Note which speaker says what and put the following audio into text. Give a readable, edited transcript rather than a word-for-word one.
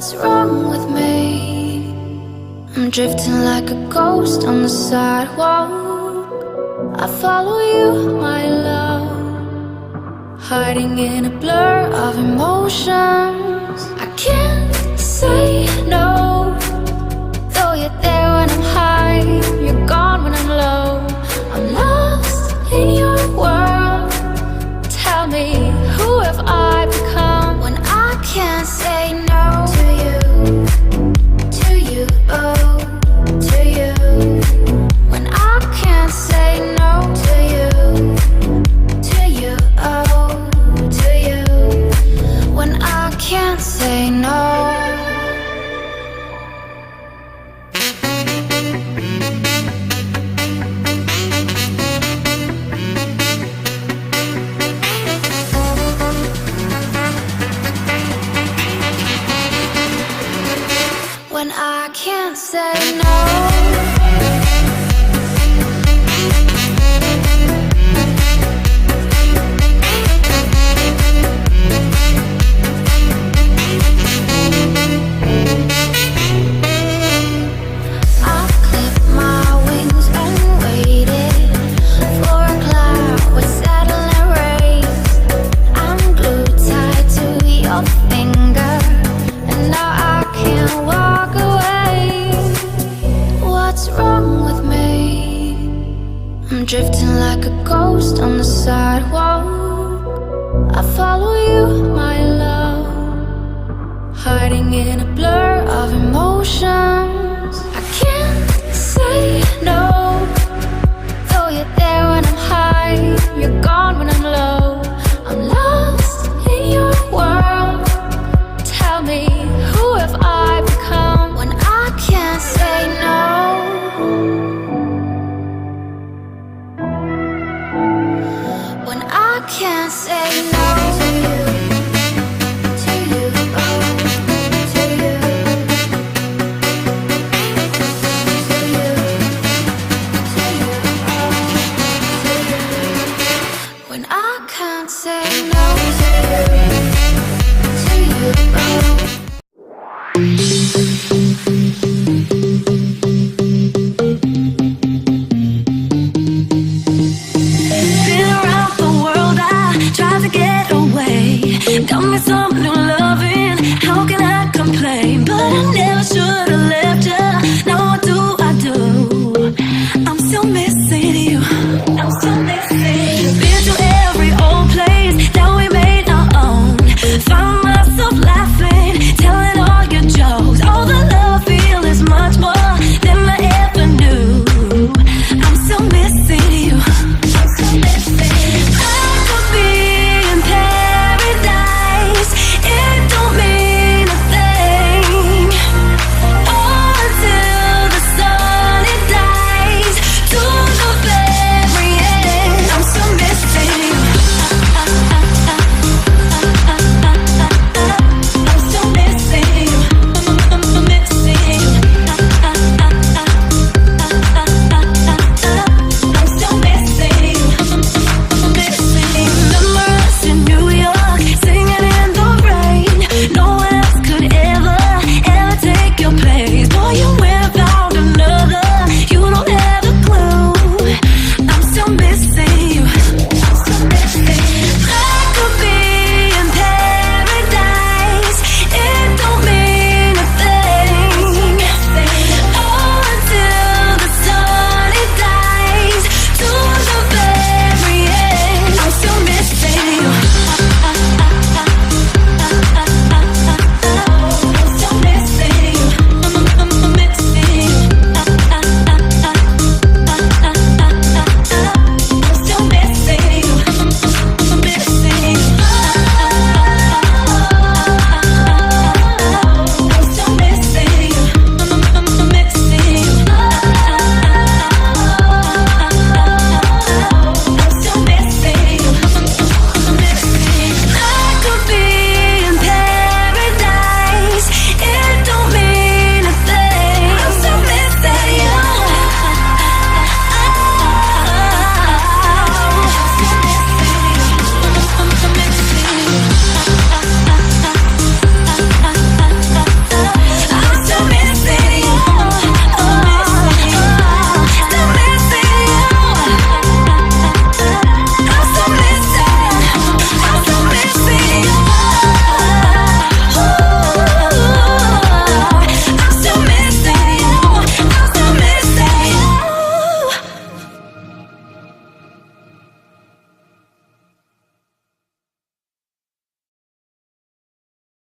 Speaker 1: What's wrong with me? I'm drifting like a ghost on the sidewalk. I follow you, my love, hiding in a blur of emotions. I can't say no, though you're there when I'm high, you're gone when I'm low. I'm lost in your world. Tell me, who have I become when I can't say no to you, to you, oh, to you. When I can't say no to you, oh, to you. When I can't say no. When I can't say no. I'm drifting like a ghost on the sidewalk. I follow you, my love, hiding in a blur of emotions. I can't say no, though you're there when I'm high, you're gone when I'm low. I'm lost in your world. Tell me, who have I become when I can't say no? I can't say no to you, oh, to you, to you, oh, to you. When I can't say no to you, oh. Got me some